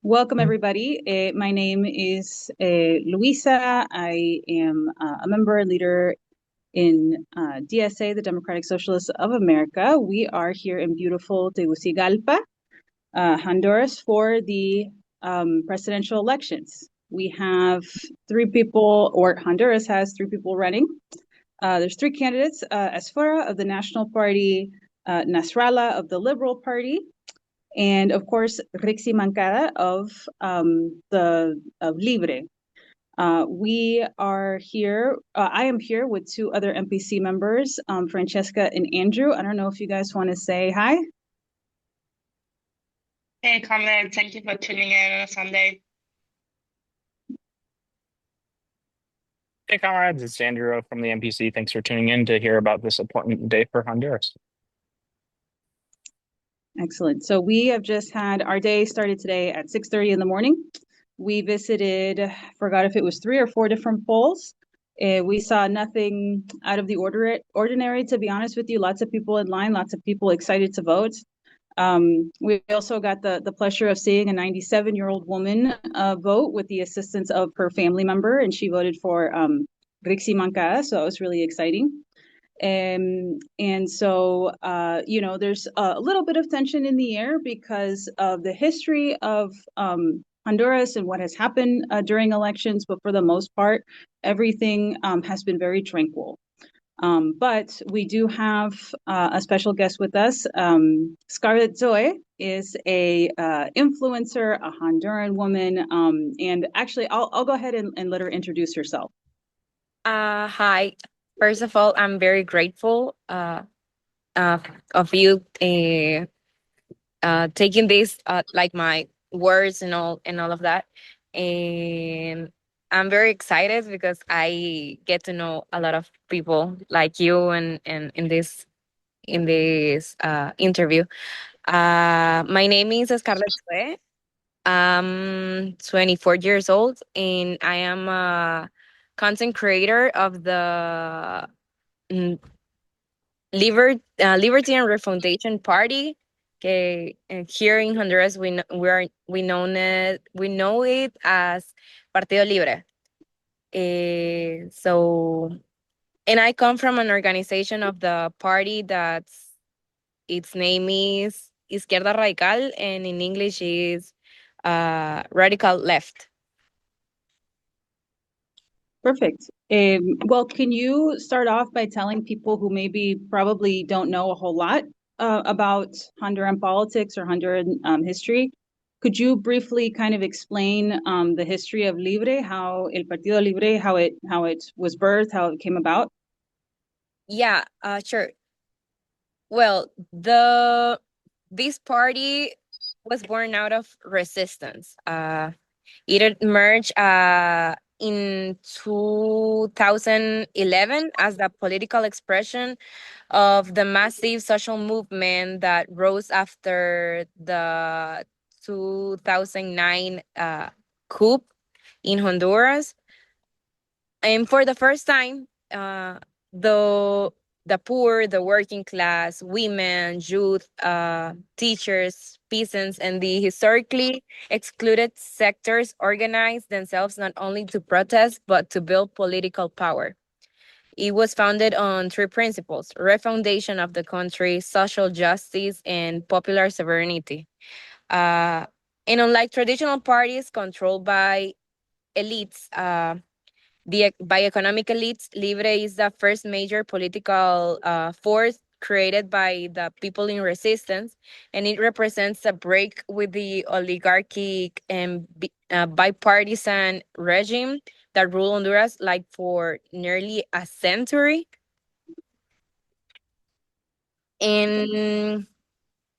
Welcome, everybody. My name is Luisa. I am a member and leader in DSA, the Democratic Socialists of America. We are here in beautiful Tegucigalpa, Honduras, for the presidential elections. We have three people, or Honduras has three people running. There's three candidates, Asfura of the National Party, Nasrallah of the Liberal Party, and of course, Rixi Mancada of LIBRE. We are here. I am here with two other MPC members, Francesca and Andrew. I don't know if you guys want to say hi. Hey, Carmen, thank you for tuning in on a Sunday. Hey, comrades, it's Andrew from the MPC. Thanks for tuning in to hear about this important day for Honduras. Excellent. So we have just had our day started today at 6:30 in the morning. We visited, forgot if it was 3 or 4 different polls. We saw nothing out of the ordinary, to be honest with you. Lots of people in line, lots of people excited to vote. We also got the pleasure of seeing a 97-year-old woman vote with the assistance of her family member, and she voted for Rixi Mancada, so it was really exciting. And so, there's a little bit of tension in the air because of the history of Honduras and what has happened during elections, but for the most part, everything has been very tranquil. But we do have a special guest with us. Scarlett Zoe is a influencer, a Honduran woman, and actually, I'll go ahead and let her introduce herself. Hi. First of all, I'm very grateful of you taking this like my words and all of that, and I'm very excited because I get to know a lot of people like you and in this interview. My name is Scarlett Sue. I'm 24 years old, and I am a content creator of the Liberty and Refoundation Party. Okay, and here in Honduras, we know it as Partido Libre. So, and I come from an organization of the party that's its name is Izquierda Radical, and in English is Radical Left. Perfect. Well, can you start off by telling people who maybe probably don't know a whole lot about Honduran politics or Honduran history? Could you briefly kind of explain the history of Libre, how El Partido Libre, how it was birthed, how it came about? Yeah, sure. Well, this party was born out of resistance. It emerged in 2011 as the political expression of the massive social movement that rose after the 2009 coup in Honduras. And for the first time, the poor, the working class, women, youth, teachers, peasants, and the historically excluded sectors organized themselves not only to protest but to build political power. It was founded on three principles: refoundation of the country, social justice, and popular sovereignty. Uh, and unlike traditional parties controlled by elites, by economic elites, Libre is the first major political force created by the people in resistance, and it represents a break with the oligarchic and bipartisan regime that ruled Honduras like for nearly a century. And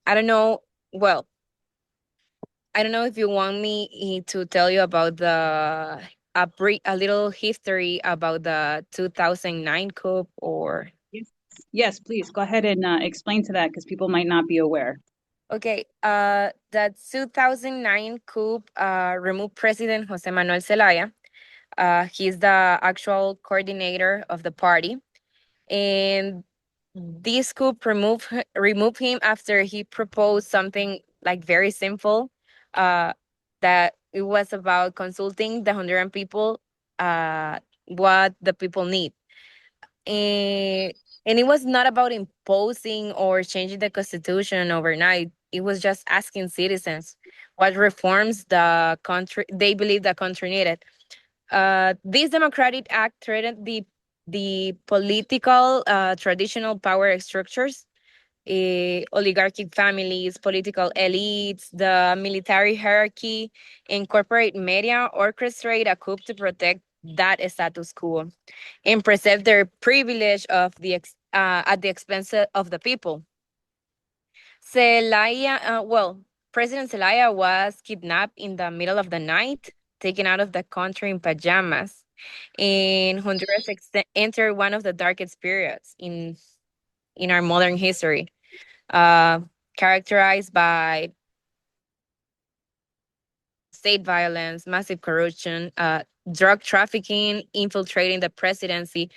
I don't know, well, I don't know if you want me to tell you about a little history about the 2009 coup or. Yes, please go ahead and explain to that because people might not be aware. Okay, the 2009 coup removed President Jose Manuel Zelaya. He's the actual coordinator of the party, and this coup removed him after he proposed something like very simple. Uh, that it was about consulting the Honduran people, what the people need. And, and it was not about imposing or changing the constitution overnight. It was just asking citizens what reforms the country they believe the country needed. This democratic act threatened the political traditional power structures, oligarchic families, political elites, the military hierarchy, and corporate media orchestrate a coup to protect that status quo and preserve their privilege of at the expense of the people. President Zelaya was kidnapped in the middle of the night, taken out of the country in pajamas, and Honduras entered one of the darkest periods in our modern history, uh, characterized by state violence, massive corruption, drug trafficking, infiltrating the presidency.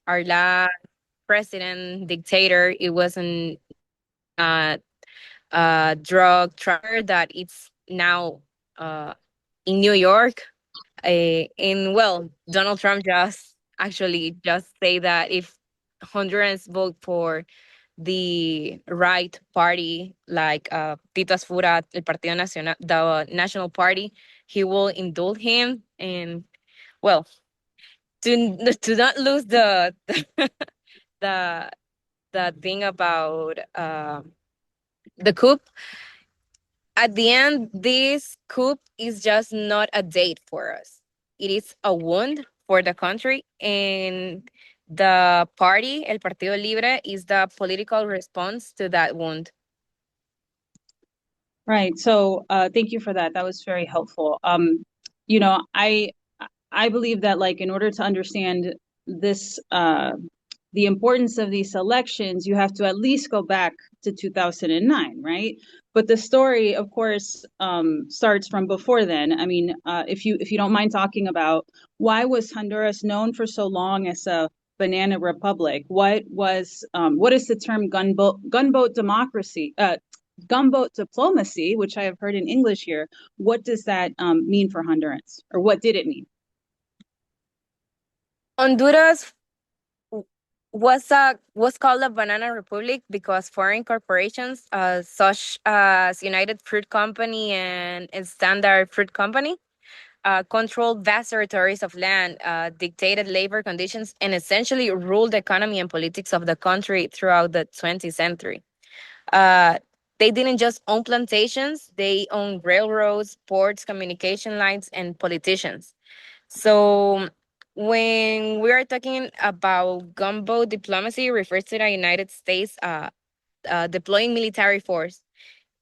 Our last president dictator, it wasn't uh, drug trafficker that it's now in New York. And well, Donald Trump just say that if Hondurans vote for the right party, like Tito Asfura, el Partido Nacional, the National Party, he will indulge him. And well, to not lose the the thing about the coup. At the end, this coup is just not a date for us. It is a wound for the country, and the party, El Partido Libre, is the political response to that wound. Right. So thank you for that. That was very helpful. You know, I believe that like in order to understand this the importance of these elections, you have to at least go back to 2009, right? But the story, of course, starts from before then. I mean, if you don't mind talking about why was Honduras known for so long as a banana republic? What is the term gunboat democracy? Gunboat diplomacy, which I have heard in English here. What does that mean for Hondurans, or what did it mean? Honduras was called a banana republic because foreign corporations, such as United Fruit Company and Standard Fruit Company, controlled vast territories of land, dictated labor conditions, and essentially ruled the economy and politics of the country throughout the 20th century. Uh, they didn't just own plantations, they owned railroads, ports, communication lines, and politicians. So when we are talking about gunboat diplomacy, it refers to the United States deploying military force,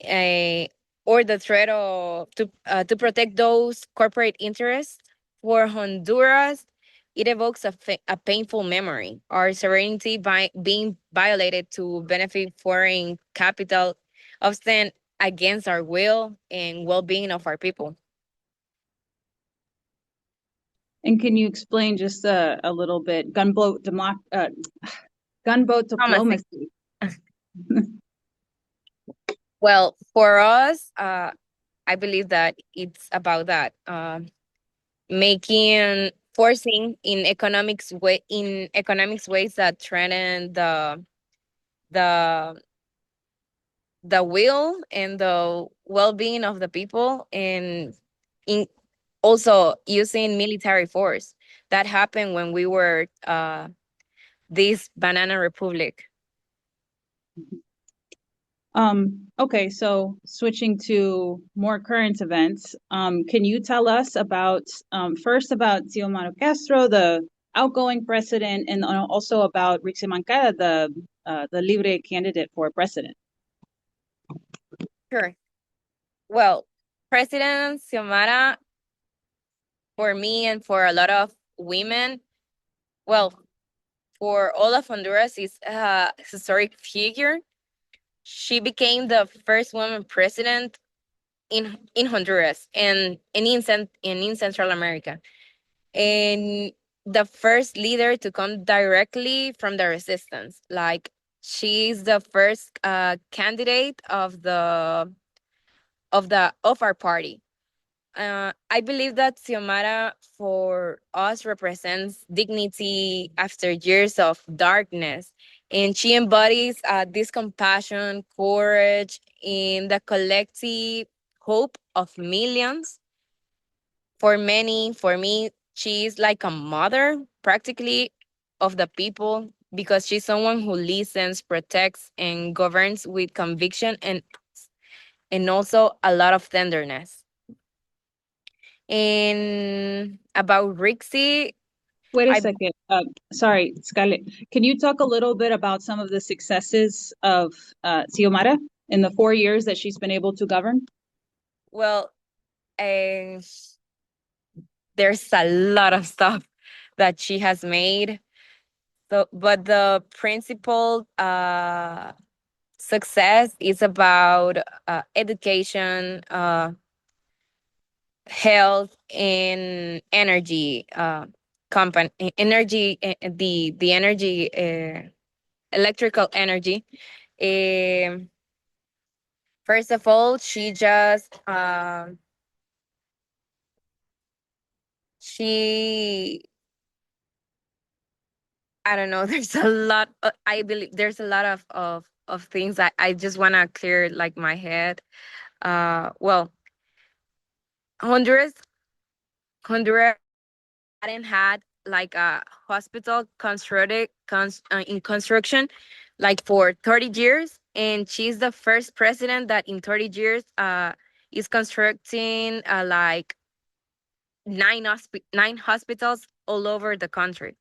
uh, or the threat of to protect those corporate interests. For Honduras, it evokes a painful memory. Our sovereignty being violated to benefit foreign capital, often against our will and well-being of our people. And can you explain just a little bit gunboat diplomacy? Well, for us, I believe that it's about that, forcing in economics ways that threaten the the will and the well-being of the people, and in also using military force. That happened when we were this banana republic. Okay, so switching to more current events, can you tell us about first about Xiomara Castro, the outgoing president, and also about Rixi Mancada, the Libre candidate for president? Sure. Well, President Xiomara, for me and for a lot of women, well, for all of Honduras, is a historic figure. She became the first woman president in Honduras and in Central America, and the first leader to come directly from the resistance. Like, she's the first candidate of the of our party. I believe that Xiomara for us represents dignity after years of darkness, and she embodies this compassion, courage, in the collective hope of millions. For me, she is like a mother, practically, of the people because she's someone who listens, protects, and governs with conviction and also a lot of tenderness. And about Rixie, Wait a I second. Sorry, Scarlett. Can you talk a little bit about some of the successes of Xiomara in the 4 years that she's been able to govern? well, uh, there's a lot of stuff that she has made. So, but the principal success is about education, health, and energy. Company energy, the energy, electrical energy. Um, First of all, she I don't know. There's a lot. I believe there's a lot of things I just want to clear like my head. Well, Honduras Honduras hadn't had like a hospital in construction like for 30 years, and she's the first president that in 30 years is constructing like nine hospitals all over the country,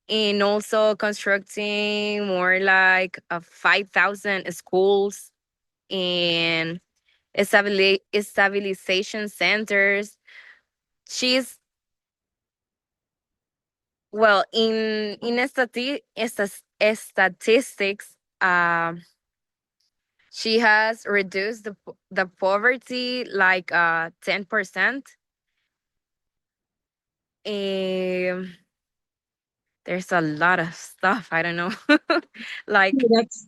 and also constructing more like 5,000 schools and stabilization centers. She's well statistics. She has reduced the poverty like 10%. Um, there's a lot of stuff. I don't know, like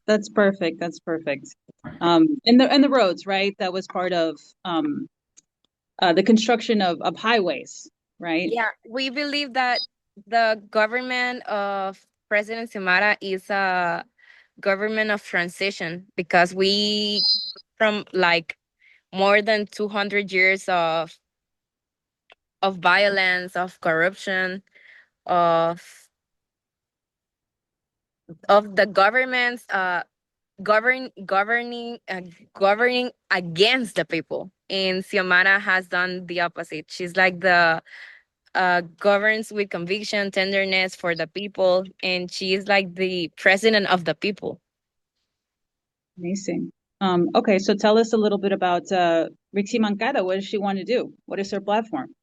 That's perfect. That's perfect. And the roads, right? That was part of the construction of highways, right? yeah, we believe that the government of President Xiomara is a government of transition because we from like more than 200 years of violence, of corruption, of the governments governing against the people. And Xiomara has done the opposite. She's like the governs with conviction, tenderness for the people, and she is like the president of the people. Amazing. Okay, so tell us a little bit about Rixi Mancada. What does she want to do? What is her platform?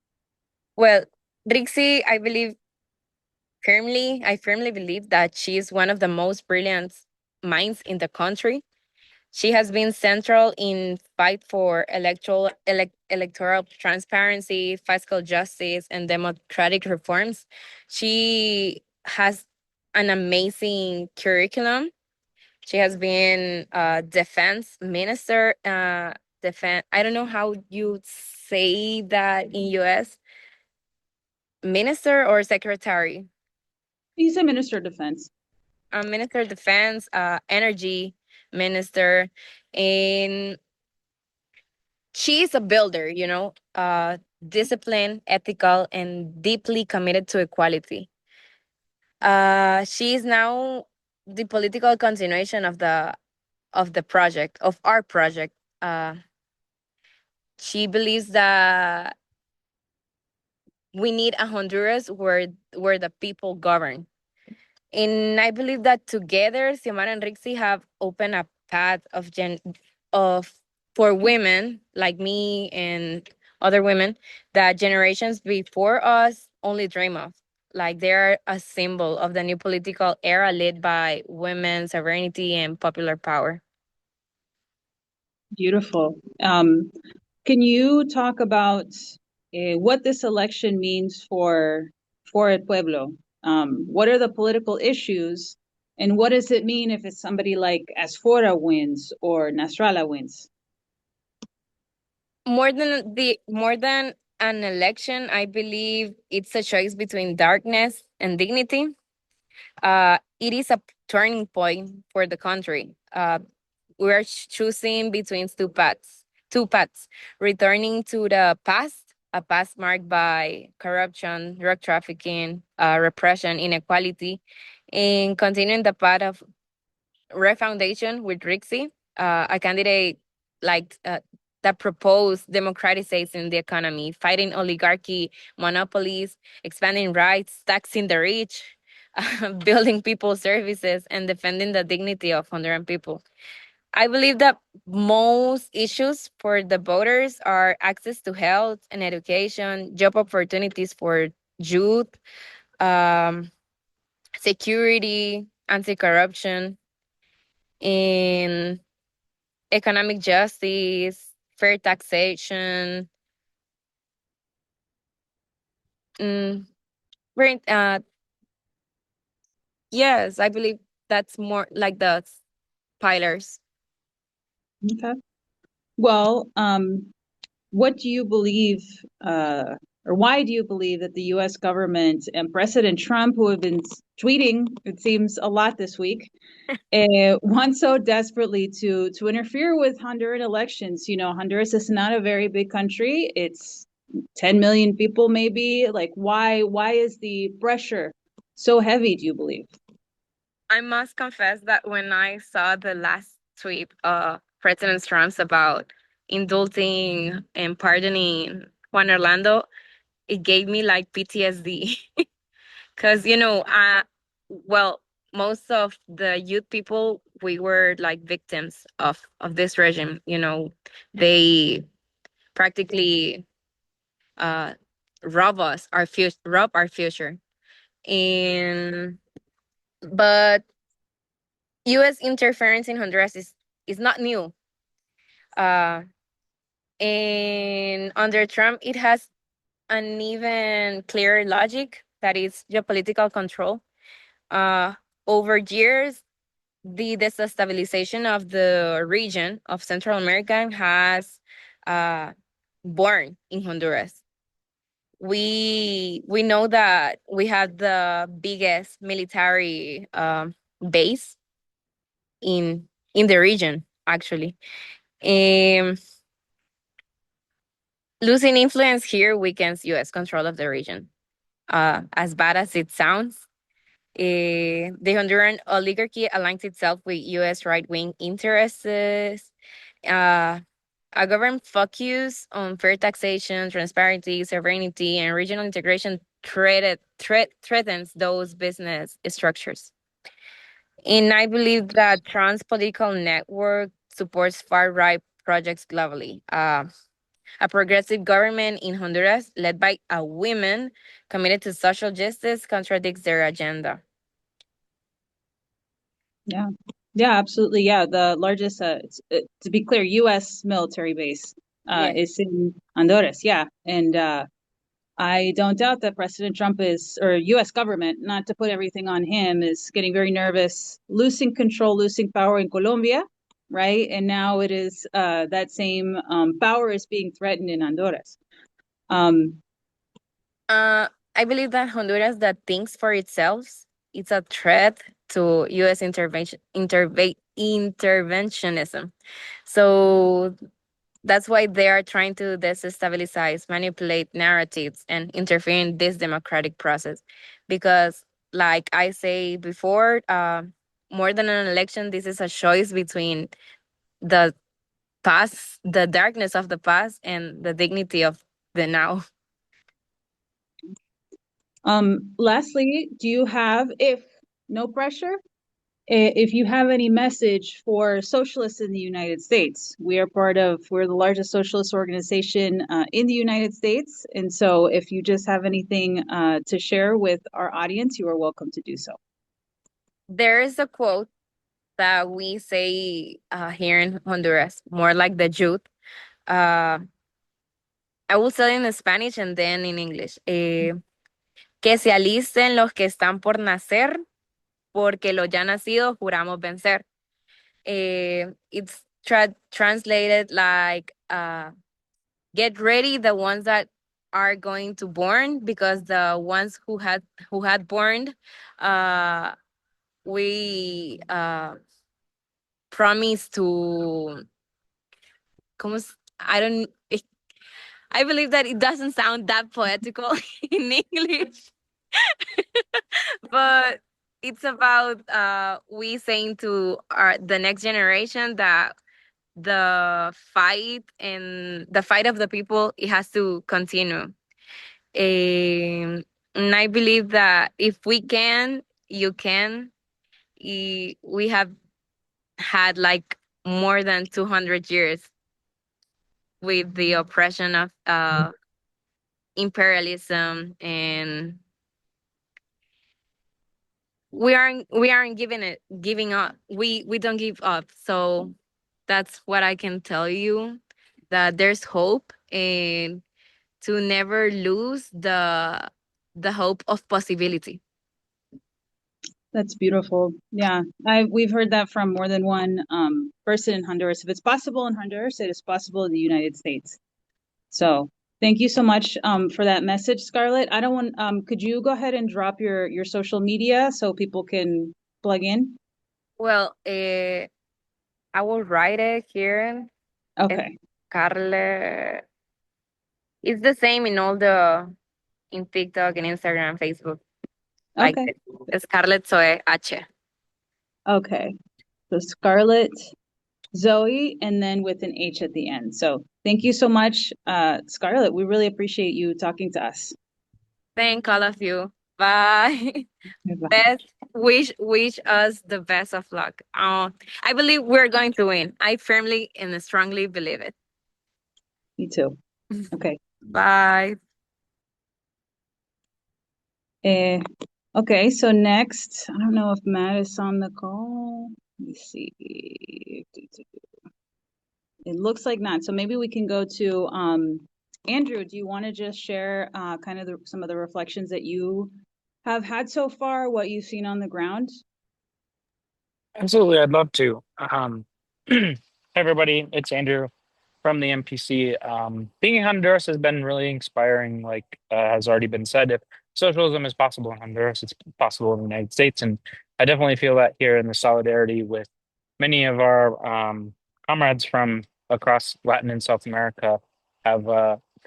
Well, Rixi, I firmly believe that she is one of the most brilliant minds in the country. She has been central in fight for electoral transparency, fiscal justice, and democratic reforms. She has an amazing curriculum. She has been defense minister. Defense. I don't know how you say that in U.S. Minister or secretary. He's a minister of defense. Minister of defense, energy minister, and she's a builder, disciplined, ethical, and deeply committed to equality. She is now the political continuation of our project. Uh, she believes that we need a Honduras where the people govern. And I believe that together, Xiomara and Rixi have opened a path of for women like me and other women that generations before us only dream of. Like they're a symbol of the new political era led by women, sovereignty, and popular power. Beautiful. Can you talk about what this election means for El Pueblo? What are the political issues, and what does it mean if it's somebody like Asfura wins or Nasrallah wins? More than an election, I believe it's a choice between darkness and dignity. It is a turning point for the country. We are choosing between two paths, returning to the past, a past marked by corruption, drug trafficking, repression, inequality, and continuing the path of refoundation with Rixie, a candidate like that proposed democratizing the economy, fighting oligarchy, monopolies, expanding rights, taxing the rich, building people services, and defending the dignity of Honduran people. I believe that most issues for the voters are access to health and education, job opportunities for youth, um, security, anti-corruption, and economic justice, fair taxation. Mm, very, yes, I believe that's more like the pillars. Okay. Well, what do you believe, or why do you believe that the U.S. government and President Trump, who have been tweeting, it seems, a lot this week, want so desperately to interfere with Honduran elections? You know, Honduras is not a very big country. It's 10 million people, maybe. Like, why is the pressure so heavy, do you believe? I must confess that when I saw the last tweet of President Trump's about indulting and pardoning Juan Orlando, it gave me like PTSD. Because, well, most of the youth people, we were like victims of this regime. They practically uh, rob our future. And but U.S. interference in Honduras is not new. Uh, and under Trump, it has an even clearer logic that is geopolitical control. Uh, Over years, the destabilization of the region of Central America has uh, born in Honduras. We know that we have the biggest military base in the region, actually. Um, Losing influence here weakens U.S. control of the region. As bad as it sounds, the Honduran oligarchy aligns itself with U.S. right wing interests. Uh, a government focus on fair taxation, transparency, sovereignty, and regional integration threatens those business structures. And I believe that trans political network supports far right projects globally. A progressive government in Honduras, led by a woman committed to social justice, contradicts their agenda. Yeah. Yeah, absolutely. Yeah, the largest, to be clear, U.S. military base Yes. is in Honduras. Yeah, and I don't doubt that President Trump is, or U.S. government, not to put everything on him, is getting very nervous, losing control, losing power in Colombia, right? And now it is that same power is being threatened in Honduras. Um, I believe that Honduras that thinks for itself, it's a threat to U.S. interventionism. So that's why they are trying to destabilize, manipulate narratives, and interfere in this democratic process. Because, like I say before, more than an election, this is a choice between the past, the darkness of the past, and the dignity of the now. Lastly, do you have, if no pressure, if you have any message for socialists in the United States? We're the largest socialist organization in the United States. And so if you just have anything to share with our audience, you are welcome to do so. There is a quote that we say here in Honduras, more like the youth. Uh, I will say it in Spanish and then in English. Que se alisten los que están por nacer, porque los ya nacidos juramos vencer. It's translated like get ready, the ones that are going to born, because the ones who had born, we promise to, I don't, I believe that it doesn't sound that poetical in English, but it's about we saying to the next generation that the fight of the people, it has to continue. And I believe that if we can, you can. We have had like more than 200 years with the oppression of imperialism, and we aren't giving up. We don't give up. So that's what I can tell you, that there's hope, and to never lose the hope of possibility. That's beautiful. Yeah, we've heard that from more than one person in Honduras. If it's possible in Honduras, it is possible in the United States. So thank you so much for that message, Scarlett. I don't want. Could you go ahead and drop your social media so people can plug in? Well, I will write it here. Okay. Scarlett. It's the same in TikTok and Instagram, Facebook. Like Okay. Scarlett Zoe H. Okay. So Scarlett Zoe, and then with an H at the end. So thank you so much, Scarlett. We really appreciate you talking to us. Thank all of you. Bye. Bye. Best wish us the best of luck. I believe we're going to win. I firmly and strongly believe it. Me too. Okay. Bye. Okay, so next, I don't know if Matt is on the call. Let me see. It looks like not. So maybe we can go to Andrew. Do you want to just share kind of some of the reflections that you have had so far, what you've seen on the ground? Absolutely, I'd love to. Hey everybody, it's Andrew from the MPC. Being in Honduras has been really inspiring. Like has already been said, if socialism is possible in Honduras, it's possible in the United States, and I definitely feel that here in the solidarity with many of our comrades from across Latin and South America have,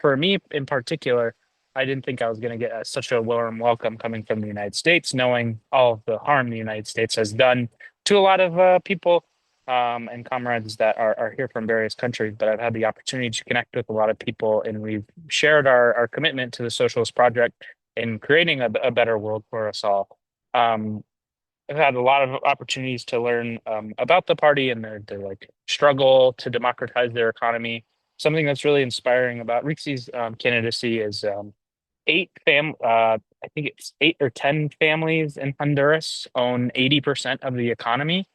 for me in particular, I didn't think I was going to get such a warm welcome coming from the United States, knowing all of the harm the United States has done to a lot of people and comrades that are here from various countries. But I've had the opportunity to connect with a lot of people, and we've shared our commitment to the socialist project in creating a better world for us all. I've had a lot of opportunities to learn about the party and their like struggle to democratize their economy. Something that's really inspiring about Rixi's candidacy is I think it's 8 or 10 families in Honduras own 80% of the economy.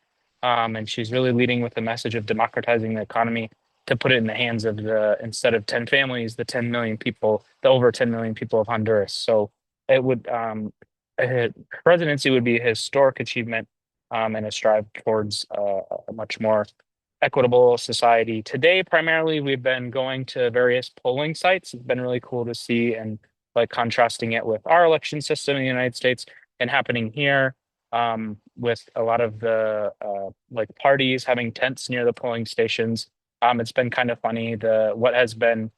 And she's really leading with the message of democratizing the economy to put it in the hands of instead of 10 families, the 10 million people, the over 10 million people of Honduras. So it would, her presidency would be a historic achievement and a strive towards a much more equitable society. Today, primarily, we've been going to various polling sites. It's been really cool to see, and like contrasting it with our election system in the United States and happening here with a lot of the like parties having tents near the polling stations. It's been kind of funny. What has been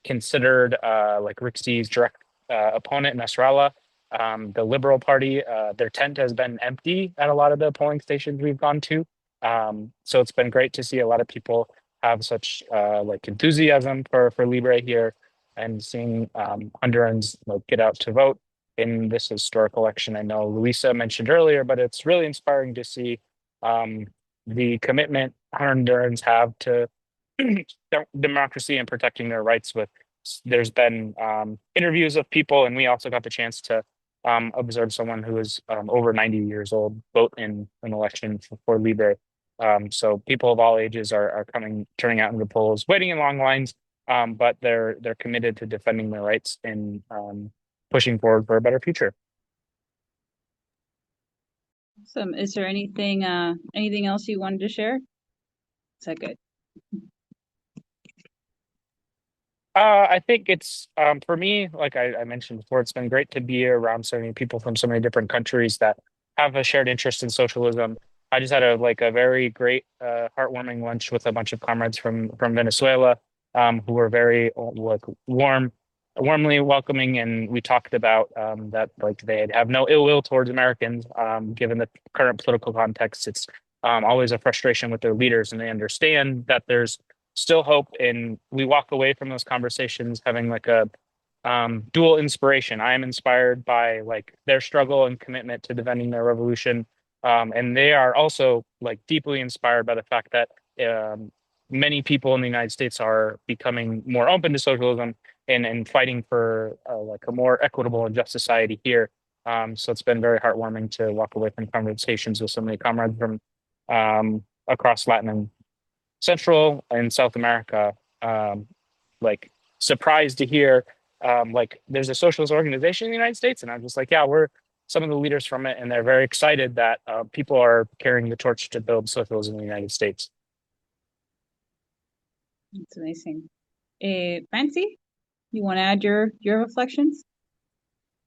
considered like Rixi's direct opponent, Nasrallah, the Liberal Party, their tent has been empty at a lot of the polling stations we've gone to. So it's been great to see a lot of people have such like enthusiasm for LIBRE here, and seeing Hondurans like get out to vote in this historic election. I know Luisa mentioned earlier, but it's really inspiring to see the commitment Hondurans have to democracy and protecting their rights. There's been interviews of people, and we also got the chance to observe someone who is over 90 years old vote in an election for LIBRE. So people of all ages are turning out into the polls, waiting in long lines, but they're committed to defending their rights and pushing forward for a better future. Awesome. Is there anything else you wanted to share? Is that good? I think it's for me, like I mentioned before, it's been great to be around so many people from so many different countries that have a shared interest in socialism. I just had a very great heartwarming lunch with a bunch of comrades from Venezuela, who were very like warmly welcoming, and we talked about that like they have no ill will towards Americans, given the current political context. It's always a frustration with their leaders, and they understand that there's still hope, and we walk away from those conversations having like a dual inspiration. I am inspired by like their struggle and commitment to defending their revolution, and they are also like deeply inspired by the fact that many people in the United States are becoming more open to socialism and fighting for like a more equitable and just society here. So it's been very heartwarming to walk away from conversations with so many comrades from across Latin and Central and South America, like surprised to hear like there's a socialist organization in the United States, and I'm just like, yeah, we're some of the leaders from it, and they're very excited that people are carrying the torch to build socialism in the United States. That's amazing. Fancy, you want to add your reflections?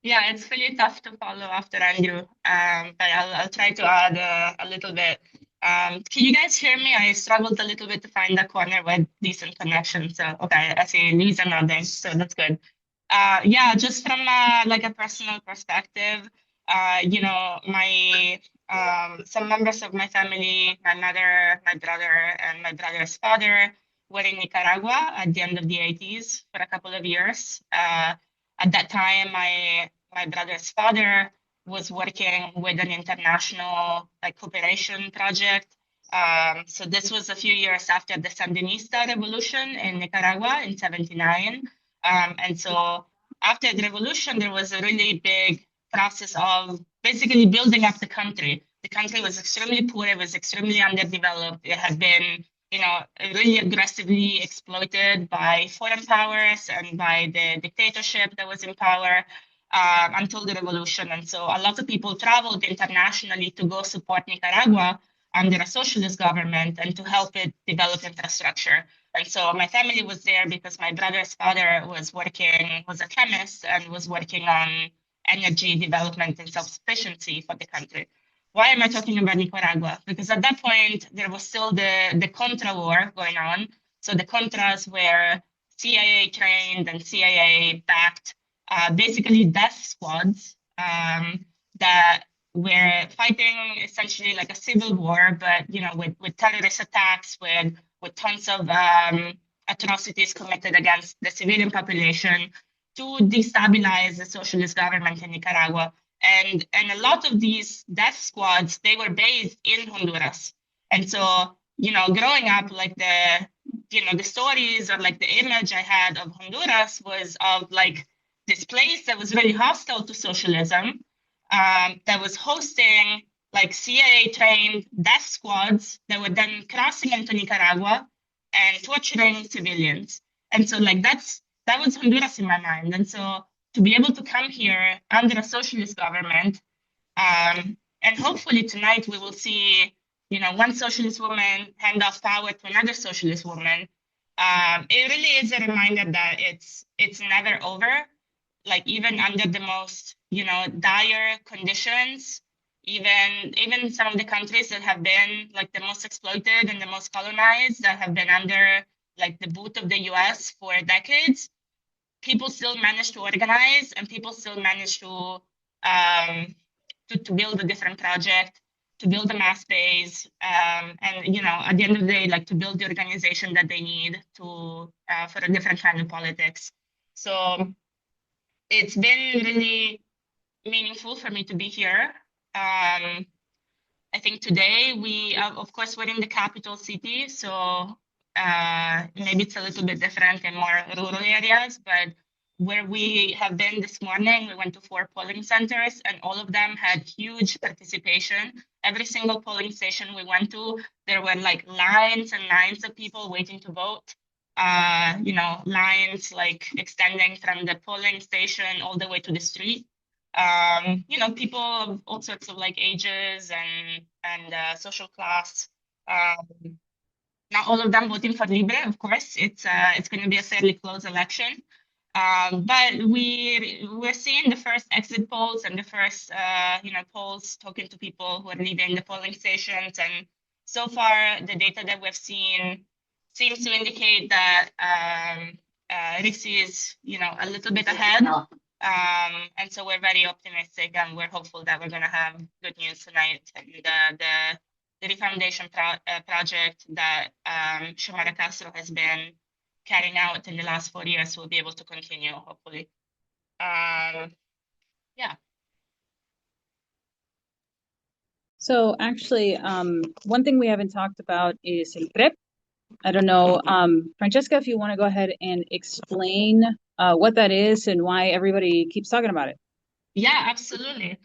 Yeah, it's really tough to follow after Andrew, but I'll try to add a little bit. Can you guys hear me? I struggled a little bit to find a corner with decent connection. So, okay, I see Lisa nodding, so that's good. Yeah, just from like a personal perspective, you know, my some members of my family, my mother, my brother, and my brother's father were in Nicaragua at the end of the 80s for a couple of years. At that time, my brother's father was working with an international like cooperation project. So this was a few years after the Sandinista revolution in Nicaragua in '79. And so after the revolution, there was a really big process of basically building up the country. The country was extremely poor, it was extremely underdeveloped. It had been, you know, really aggressively exploited by foreign powers and by the dictatorship that was in power until the revolution. And so a lot of people traveled internationally to go support Nicaragua under a socialist government and to help it develop infrastructure. And so my family was there because my brother's father was a chemist and was working on energy development and self-sufficiency for the country. Why am I talking about Nicaragua? Because at that point, there was still the Contra War going on. So the Contras were CIA trained and CIA backed, basically death squads that were fighting essentially like a civil war, but you know, with terrorist attacks, with tons of atrocities committed against the civilian population to destabilize the socialist government in Nicaragua. And a lot of these death squads, they were based in Honduras. And so, you know, growing up, like the stories or like the image I had of Honduras was of like this place that was really hostile to socialism, that was hosting like CIA trained death squads that were then crossing into Nicaragua and torturing civilians. And so like that was Honduras in my mind. And so to be able to come here under a socialist government, and hopefully tonight we will see, you know, one socialist woman hand off power to another socialist woman. It really is a reminder that it's never over. Like even under the most, you know, dire conditions, even some of the countries that have been like the most exploited and the most colonized, that have been under like the boot of the US for decades, people still manage to organize and people still manage to build a different project, to build a mass base, and you know, at the end of the day, like to build the organization that they need to for a different kind of politics. So it's been really meaningful for me to be here. I think today we, of course, we're in the capital city, so maybe it's a little bit different in more rural areas, but where we have been this morning, we went to 4 polling centers and all of them had huge participation. Every single polling station we went to, there were like lines and lines of people waiting to vote. You know, lines like extending from the polling station all the way to the street. You know, people of all sorts of like ages and social class. not all of them voting for Libre, of course. It's going to be a fairly close election. But we're seeing the first exit polls and the first polls talking to people who are leaving the polling stations, and so far the data that we've seen seems to indicate that Rixi is a little bit ahead, and so we're very optimistic and we're hopeful that we're going to have good news tonight. And the refoundation project that Xiomara Castro has been carrying out in the last 4 years will be able to continue, hopefully. Yeah. So actually, one thing we haven't talked about is el PREP. I don't know, Francesca, if you want to go ahead and explain what that is and why everybody keeps talking about it. Yeah, absolutely.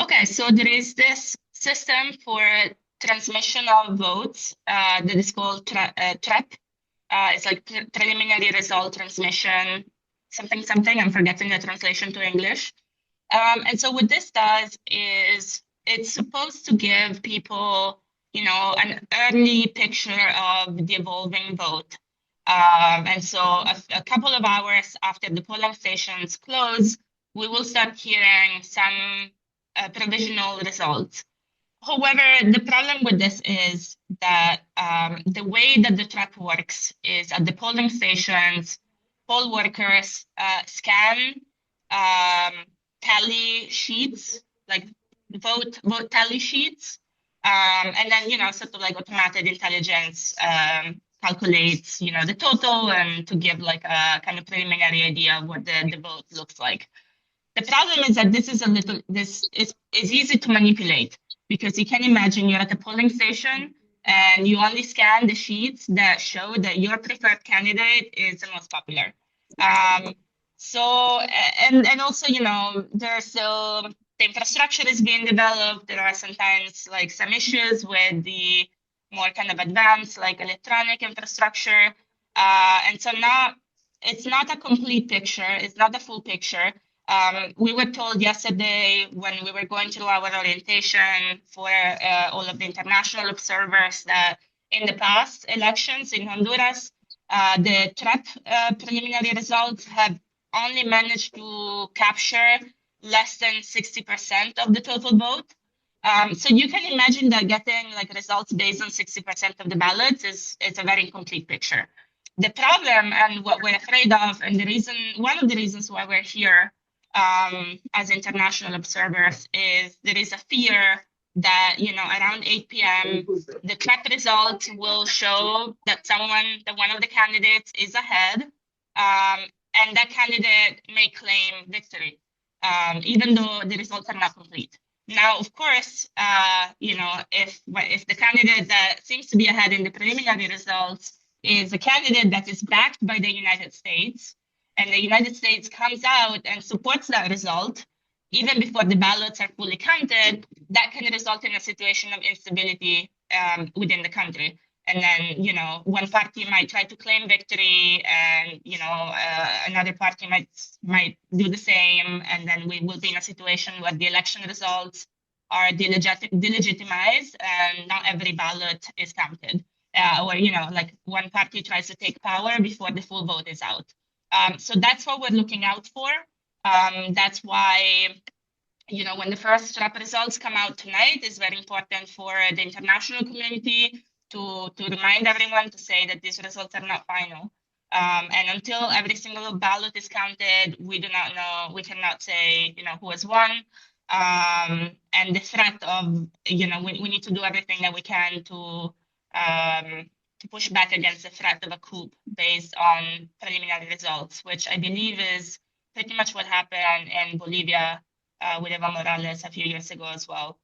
Okay, so there is this system for transmission of votes that is called TREP. It's like preliminary result transmission, something. I'm forgetting the translation to English. And so what this does is it's supposed to give people, an early picture of the evolving vote. And so a couple of hours after the polling stations close, we will start hearing some provisional results. However, the problem with this is that the way that the trap works is at the polling stations, poll workers scan tally sheets, like vote tally sheets, and then sort of like automated intelligence calculates the total and to give like a kind of preliminary idea of what the vote looks like. The problem is that this is easy to manipulate, because you can imagine you're at a polling station and you only scan the sheets that show that your preferred candidate is the most popular. So and also there's still the infrastructure is being developed. There are sometimes like some issues with the more kind of advanced like electronic infrastructure, and so now it's not a complete picture. It's not a full picture. We were told yesterday when we were going through our orientation for all of the international observers that in the past elections in Honduras, the TREP preliminary results have only managed to capture less than 60% of the total vote. So you can imagine that getting like results based on 60% of the ballots is a very incomplete picture. The problem and what we're afraid of, and one of the reasons why we're here as international observers, is there is a fear that around 8 p.m. the TREP results will show that one of the candidates is ahead, and that candidate may claim victory, even though the results are not complete. Now, of course, if the candidate that seems to be ahead in the preliminary results is a candidate that is backed by the United States, and the United States comes out and supports that result, even before the ballots are fully counted, that can result in a situation of instability within the country. And then, one party might try to claim victory, and another party might do the same, and then we will be in a situation where the election results are delegitimized, and not every ballot is counted, or like one party tries to take power before the full vote is out. So that's what we're looking out for. That's why, when the first TREP results come out tonight, it's very important for the international community to remind everyone to say that these results are not final. And until every single ballot is counted, we do not know, we cannot say, who has won. And the threat of, we need to do everything that we can to push back against the threat of a coup based on preliminary results, which I believe is pretty much what happened in Bolivia with Evo Morales a few years ago as well,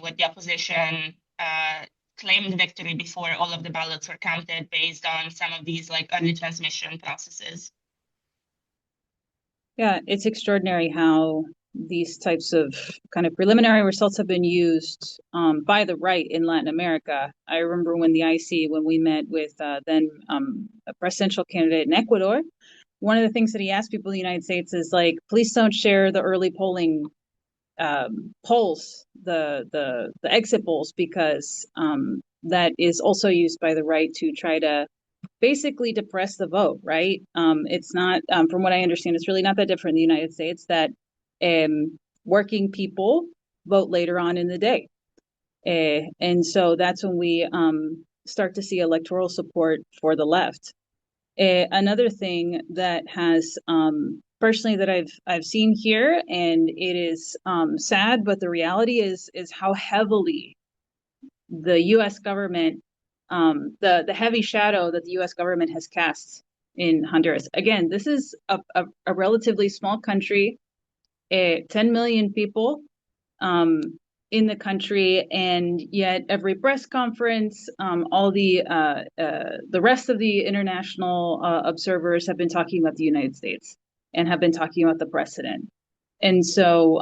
where the opposition claimed victory before all of the ballots were counted based on some of these like early transmission processes. Yeah, it's extraordinary how these types of kind of preliminary results have been used by the right in Latin America. I remember when we met with then a presidential candidate in Ecuador, one of the things that he asked people in the United States is like, please don't share the early polling polls, the exit polls, because that is also used by the right to try to basically depress the vote, right? It's not, from what I understand, it's really not that different in the United States, that working people vote later on in the day. And so that's when we start to see electoral support for the left. Another thing that has personally that I've seen here, and it is sad, but the reality is how heavily the U.S. government, the heavy shadow that the U.S. government has cast in Honduras. Again, this is a relatively small country, 10 million people in the country, and yet every press conference, all the rest of the international observers have been talking about the United States and have been talking about the precedent. And so,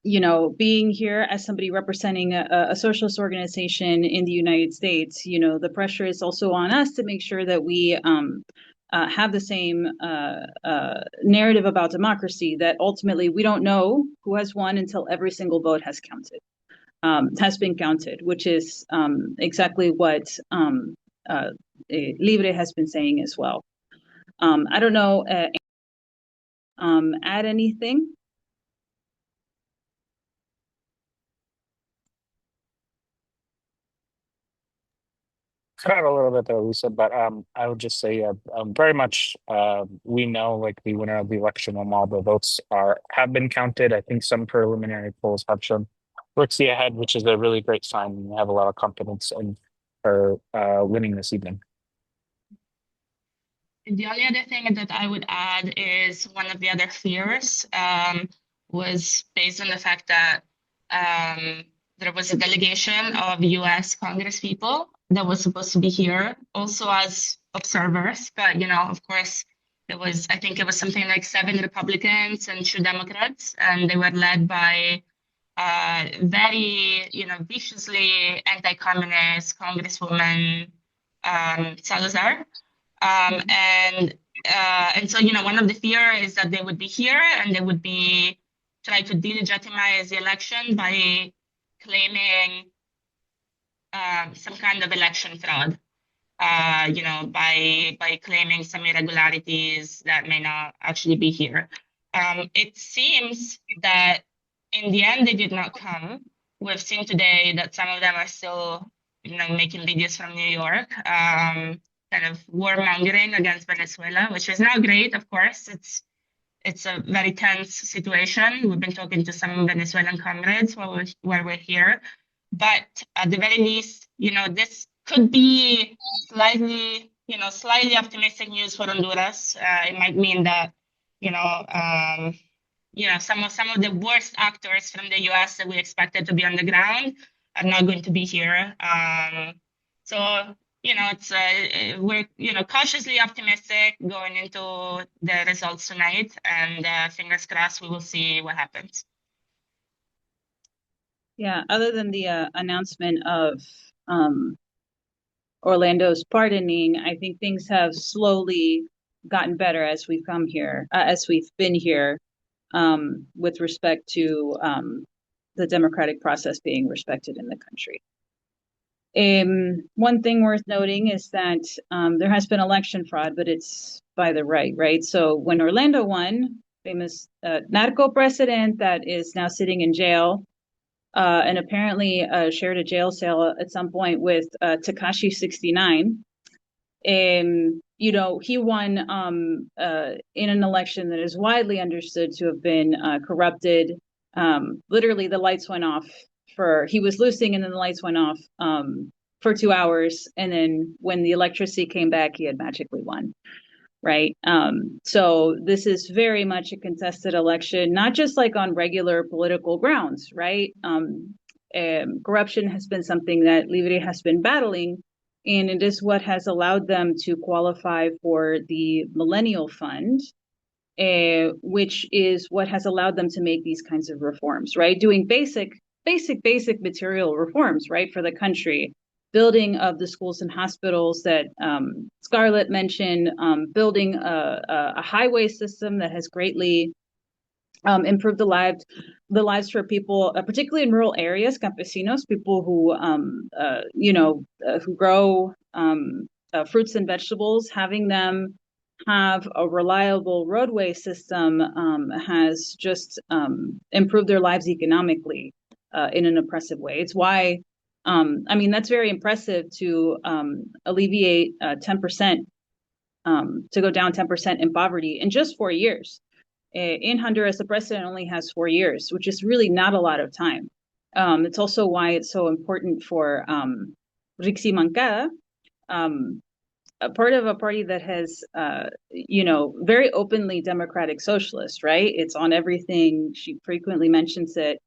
you know, being here as somebody representing a socialist organization in the United States, you know, the pressure is also on us to make sure that we have the same narrative about democracy, that ultimately we don't know who has won until every single vote has been counted, which is exactly what Libre has been saying as well. I don't know, add anything? Kind of a little bit there, Lisa, but I would just say very much we know like the winner of the election when all the votes have been counted. I think some preliminary polls have shown Rixie ahead, which is a really great sign. And we have a lot of confidence in her winning this evening. The only other thing that I would add is one of the other fears was based on the fact that there was a delegation of US Congress people that was supposed to be here also as observers. But, you know, of course, I think it was something like 7 Republicans and 2 Democrats, and they were led by very, you know, viciously anti-communist Congresswoman Salazar. And so, you know, one of the fear is that they would be here and they would be try to delegitimize the election by claiming some kind of election fraud, you know, by claiming some irregularities that may not actually be here. It seems that in the end, they did not come. We've seen today that some of them are still, you know, making videos from New York, kind of warmongering against Venezuela, which is not great, of course. It's a very tense situation. We've been talking to some Venezuelan comrades while we're here. But at the very least, you know, this could be slightly optimistic news for Honduras. It might mean that, you know, some of the worst actors from the US that we expected to be on the ground are not going to be here. So, you know, we're, you know, cautiously optimistic going into the results tonight, and fingers crossed we will see what happens. Yeah, other than the announcement of Orlando's pardoning, I think things have slowly gotten better as we've come here, as we've been here, with respect to the democratic process being respected in the country. One thing worth noting is that there has been election fraud, but it's by the right? So when Orlando won, famous narco president that is now sitting in jail, and apparently shared a jail cell at some point with Tekashi 69. You know, he won in an election that is widely understood to have been corrupted. Literally, the lights went off he was losing, and then the lights went off for 2 hours. And then when the electricity came back, he had magically won. Right. So this is very much a contested election, not just like on regular political grounds. Right. Corruption has been something that Libre has been battling, and it is what has allowed them to qualify for the Millennial Fund, which is what has allowed them to make these kinds of reforms. Right. Doing basic material reforms. Right. For the country. Building of the schools and hospitals that Scarlett mentioned, building a highway system that has greatly improved the lives the lives for people, particularly in rural areas, campesinos, people who, who grow fruits and vegetables, having them have a reliable roadway system has just improved their lives economically in an oppressive way. It's why, that's very impressive to alleviate 10%, to go down 10% in poverty in just 4 years. In Honduras, the president only has 4 years, which is really not a lot of time. It's also why it's so important for Rixi Mancada, a part of a party that has, very openly democratic socialist, right? It's on everything. She frequently mentions it.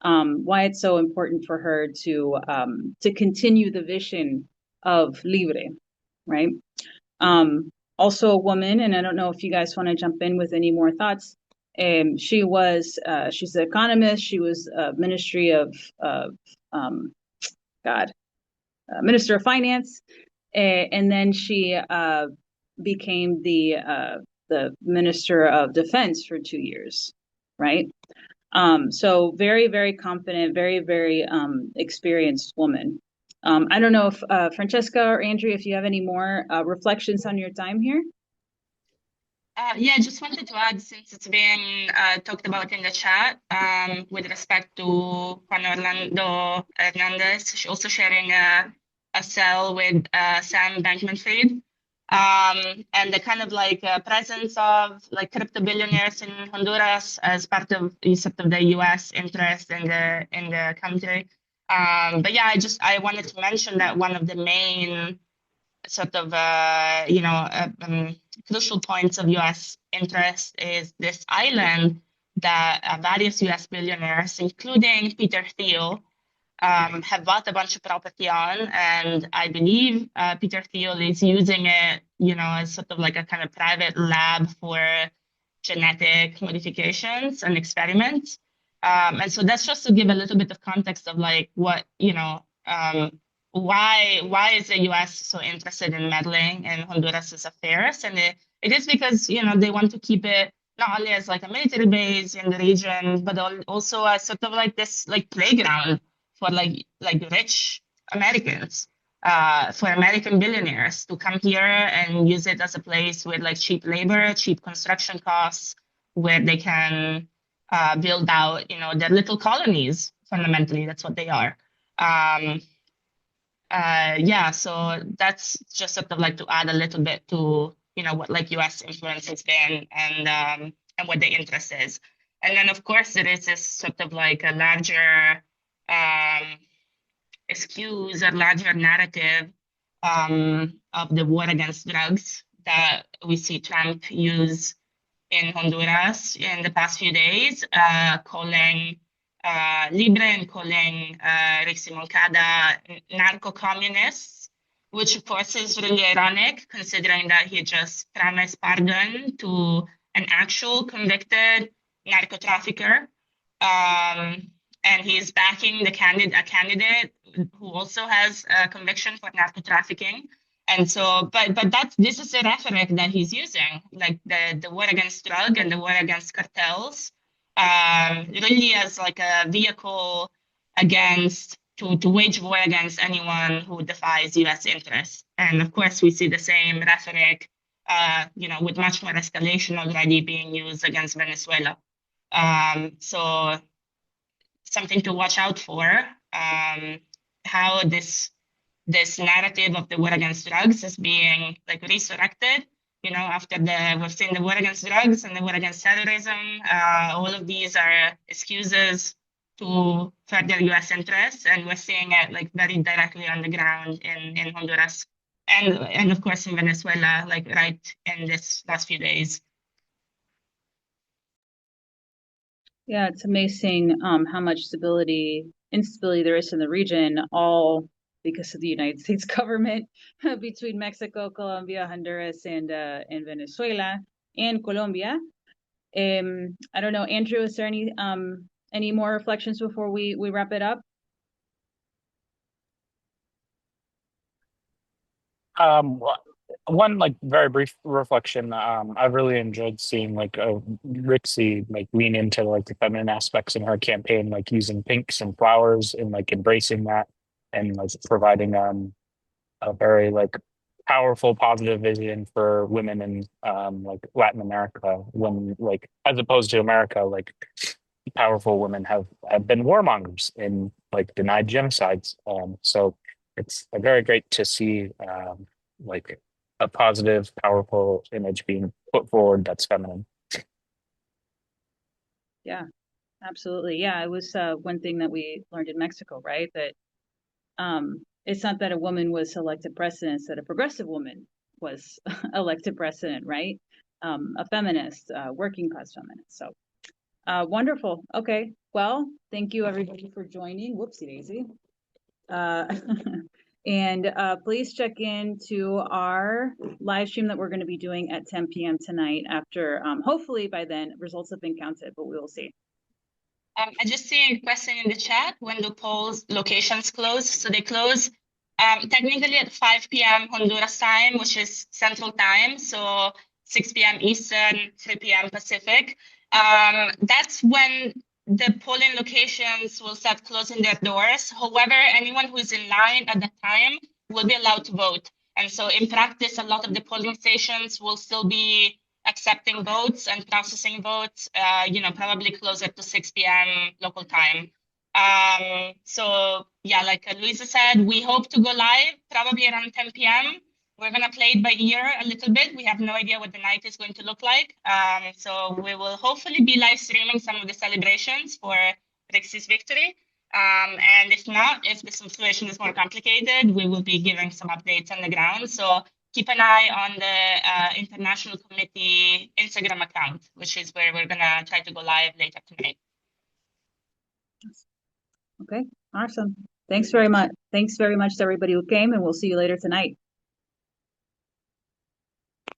Why it's so important for her to continue the vision of LIBRE, right? Also a woman, and I don't know if you guys want to jump in with any more thoughts. She's an economist. She was Ministry of Minister of Finance, and then she became the Minister of Defense for 2 years, right? So very, very confident, very, very experienced woman. I don't know if Francesca or Andrea, if you have any more reflections on your time here. Yeah, I just wanted to add, since it's been talked about in the chat, with respect to Juan Orlando Hernandez, she's also sharing a cell with Sam Bankman-Fried, and the kind of like presence of like crypto billionaires in Honduras as part of sort of the U.S. interest in the country. But yeah, I wanted to mention that one of the main sort of crucial points of U.S. interest is this island that various U.S. billionaires, including Peter Thiel, have bought a bunch of property on, and I believe Peter Thiel is using it, as sort of like a kind of private lab for genetic modifications and experiments. And so that's just to give a little bit of context of like what, why is the U.S. so interested in meddling in Honduras's affairs? And it is because, they want to keep it not only as like a military base in the region, but also as sort of like this like playground for like rich Americans, for American billionaires to come here and use it as a place with like cheap labor, cheap construction costs, where they can build out, their little colonies. Fundamentally, that's what they are. So that's just sort of like to add a little bit to, what like US influence has been and what the interest is. And then of course there is this sort of like a larger excuse or larger narrative of the war against drugs that we see Trump use in Honduras in the past few days, calling LIBRE and calling Rixi Moncada narco-communists, which of course is really ironic considering that he just promised pardon to an actual convicted narco-trafficker. And he's backing a candidate who also has a conviction for narco-trafficking. And so, but this is the rhetoric that he's using, like the war against drug and the war against cartels, really as like a vehicle to wage war against anyone who defies U.S. interests. And of course, we see the same rhetoric, with much more escalation already being used against Venezuela. So something to watch out for, how this narrative of the war against drugs is being like resurrected, after we've seen the war against drugs and the war against terrorism. All of these are excuses to further U.S. interests, and we're seeing it like very directly on the ground in Honduras and of course in Venezuela, like right in this last few days. Yeah, it's amazing how much instability there is in the region, all because of the United States government between Mexico, Colombia, Honduras, and Venezuela and Colombia. I don't know, Andrew, is there any more reflections before we wrap it up? One like very brief reflection. I've really enjoyed seeing like Rixie like lean into like the feminine aspects in her campaign, like using pinks and flowers and like embracing that and like providing a very like powerful positive vision for women in like Latin America when like as opposed to America, like powerful women have been warmongers and like denied genocides. So it's very great to see like a positive, powerful image being put forward that's feminine. Yeah, absolutely. Yeah, it was one thing that we learned in Mexico, right? That it's not that a woman was elected president, it's that a progressive woman was elected president, right? A feminist, working class feminist. So wonderful. Okay. Well, thank you everybody for joining. Whoopsie daisy. And please check in to our live stream that we're going to be doing at 10 p.m. tonight after, hopefully by then, results have been counted, but we will see. I just see a question in the chat. When do polls locations close? So they close technically at 5 p.m. Honduras time, which is Central Time. So 6 p.m. Eastern, 3 p.m. Pacific. That's when the polling locations will start closing their doors. However, anyone who is in line at that time will be allowed to vote. And so in practice, a lot of the polling stations will still be accepting votes and processing votes, probably closer to 6 p.m. local time. So yeah, like Luisa said, we hope to go live probably around 10 p.m. We're gonna play it by ear a little bit. We have no idea what the night is going to look like. So we will hopefully be live streaming some of the celebrations for Rixie's victory. And if not, if the situation is more complicated, we will be giving some updates on the ground. So keep an eye on the International Committee Instagram account, which is where we're gonna try to go live later tonight. Okay, awesome. Thanks very much. Thanks very much to everybody who came, and we'll see you later tonight.